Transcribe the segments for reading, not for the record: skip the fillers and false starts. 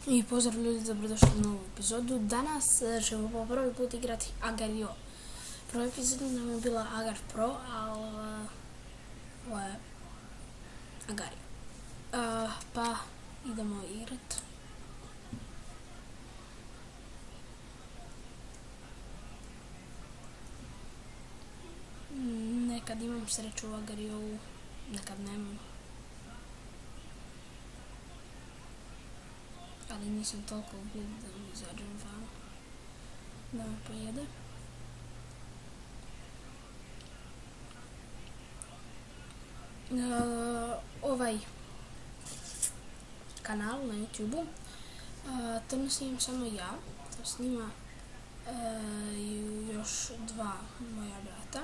I pozdrav ljudi, dobrodošli u novu epizodu. Danas ćemo po prvi put igrati Agario. Prva epizoda nam je bila Agar Pro, ali ovo je Agario. Pa idemo igrat. Nekad imam sreću u Agariovu, nekad nemam. Ali nisam toliko glup da mi izađem van, da me pojede. Ovaj kanal na YouTube-u to ne snimam samo ja, to snima još dva moja brata.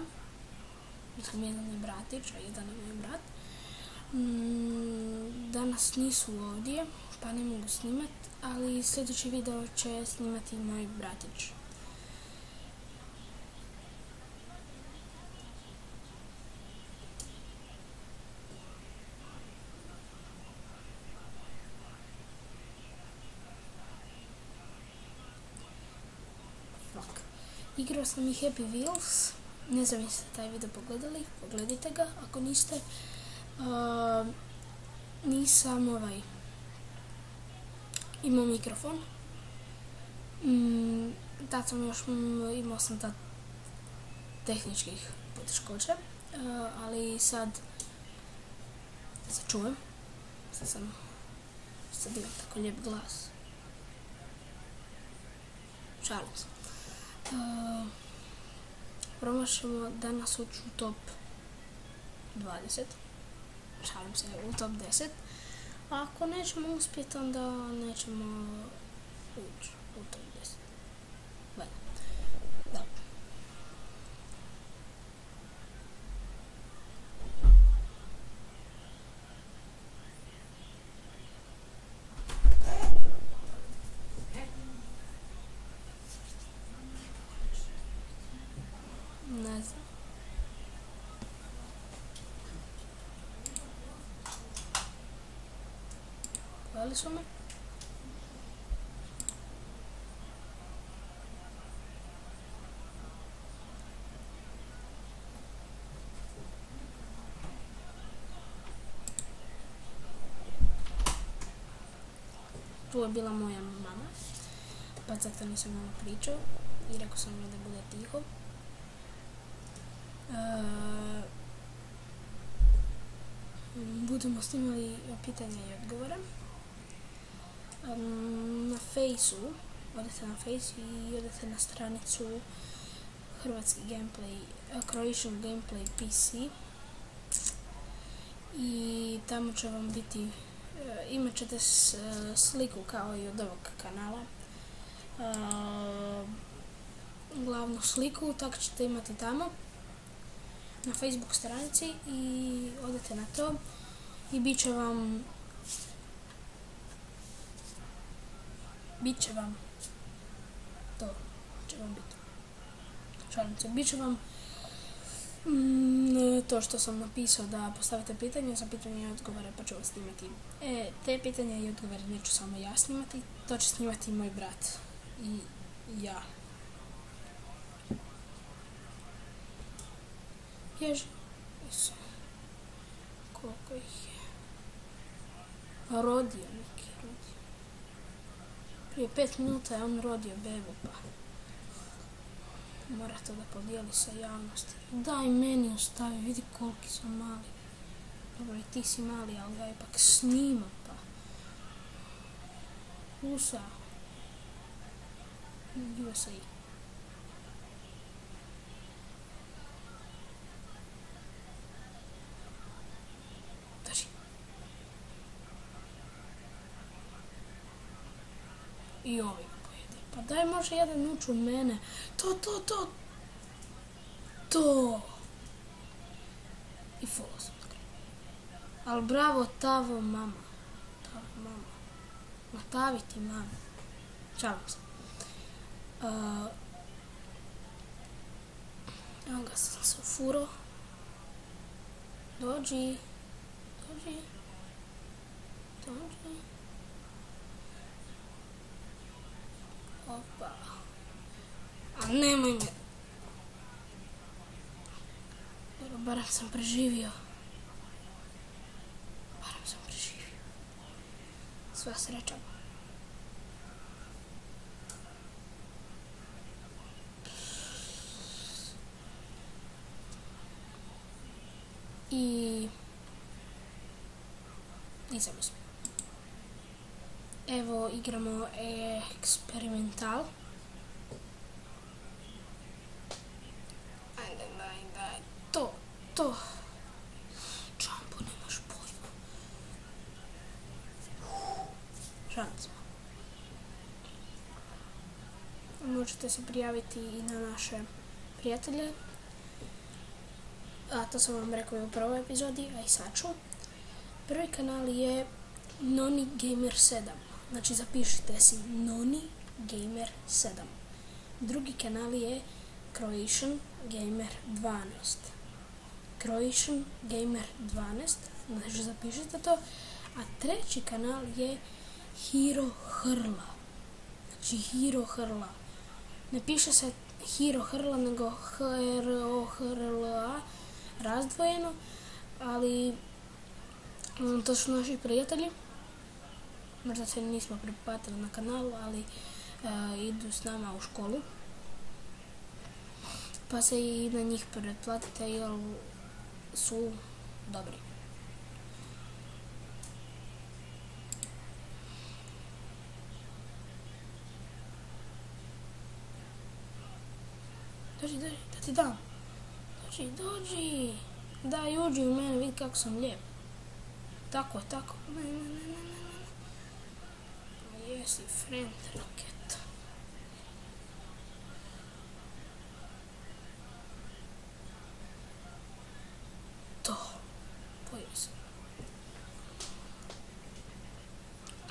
Mislim, jedan je bratić, a jedan je moj brat. Danas nisu ovdje, pa ne mogu snimat, ali sljedeći video će snimati moj bratić. Igrao sam i Happy Wheels, ne znam jeste taj video pogledali, pogledajte ga ako niste. Nisam imao mikrofon, tad sam još imao sam tad tehničkih poteškoća, ali sad se čujem, sad imam tako lijep glas. Šalim se. Probat ćemo danas ući u top 20. Šalim se, u top 10. A ako nećemo uspjeti, onda nećemo ući u top 10. Valjda. Da. Ne znam. Pojeli su me? Tu je bila moja mama, pa zato nisam malo pričao i rekao sam joj da bude tiho. Budemo snimali pitanja i odgovore. Na Faceu, odete na Face i odete na stranicu hrvatski gameplay, Croatian Gameplay PC i tamo će vam biti, imat ćete sliku kao i od ovog kanala, glavnu sliku, tako ćete imati tamo na Facebook stranici i odete na to i bit će vam to će vam biti. Šalim se, bit će vam to što sam napisao da postavite pitanje za pitanje i odgovore, pa ću vas snimati. Te pitanja i odgovore neću samo ja snimati, to će snimati moj brat i ja. Ježi, koliko ih je. Rodio neki, rodio. Prije 5 minuta je on rodio bebu, pa mora to da podijeli sa javnosti. Daj meni ostavi, vidi koliki su mali. Dobro, i ti si mali, ali ja ipak snimam, pa. USA. USA. I ovi ga pojede. Pa daj, može jedan ući u mene. To. I follow sam tako. Ali bravo, Tavo mama. Natavi ti mama. Šalim se. Evo ga, sam se ufuro. Dođi. nemoj me. Barem sam preživio. Sva sreća. I nisam uspio. Evo igramo eksperimental. Ajde, daj. To. Jumbo, nemaš pojma. Šalim se. Možete se prijaviti i na naše prijatelje. A to sam vam rekao i u prvoj epizodi, a i sad ću. Prvi kanal je Noni Gamer 7. Znači zapišite si Noni Gamer 7. Drugi kanal je Croatian Gamer 12. Croatian Gamer 12. Znači zapišite to. A treći kanal je Hero Hrla. Znači Hero Hrla. Ne piše se Hero Hrla, nego Hrla razdvojeno, ali to su naši prijatelji. Možda se nismo pripatili na kanalu, ali idu s nama u školu. Pa se i na njih pretplatite jer su dobri. Dođi, da ti dam. Dođi. Daj, uđi u mene, vidi kako sam lijep. Tako. Ne. Jesi friend rocket. To. Pojeli sam.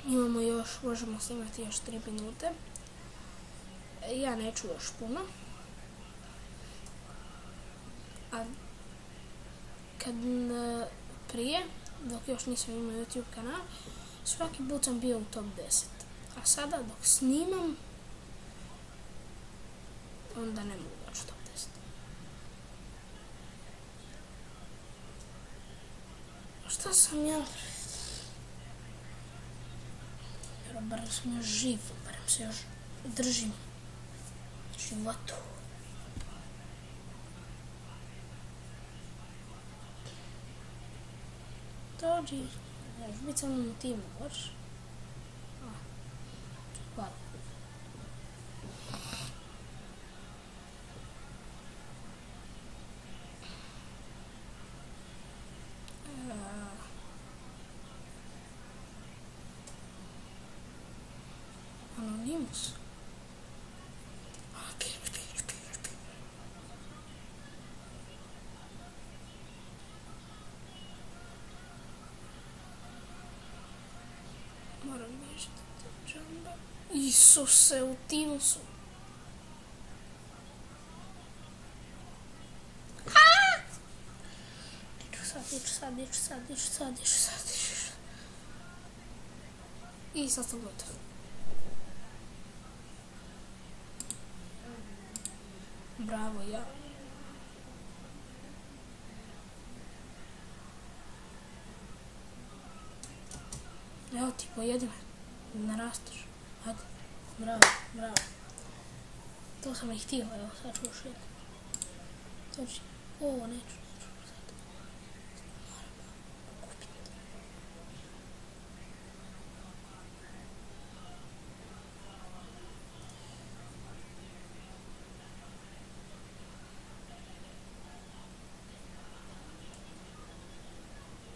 Imamo još, možemo snimati još 3 minute. Ja neću još puno. A kad prije, dok još nisam imao YouTube kanal, svaki put sam bio u top 10. A sada dok snimam, onda ne mogu doći u top 10. Šta sam ja? Barem sam još živ, barem se još držim životu. Dođi, možeš biti sa mnom u timu, hoćeš? Hvala. Anonimus. Moram bježiti od Jumba. Isuse, u timu su. Iću sad. I sad sam gotov. Bravo, ja. Evo ti, pojedi me. Ne rasteš. Hajde. Bravo. To sam i htio, evo sad ću još jedno. Dođi. Ovo neću. Sad. Moram kupiti.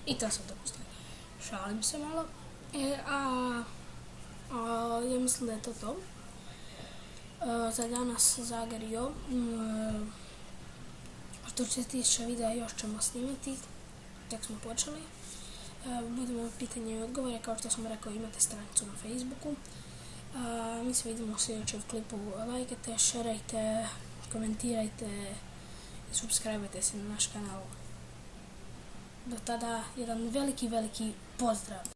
I to sam dopustila. Šalim se malo. Ja mislim da je to. Za danas zagario. Što se tiče videa još ćemo snimiti. Tek smo počeli. Budemo pitanje i odgovore. Kao što sam rekao, imate stranicu na Facebooku. Mi se vidimo u sljedećem klipu. Lajkajte, šerajte, komentirajte i subscribe-ajte se na naš kanal. Do tada jedan veliki pozdrav!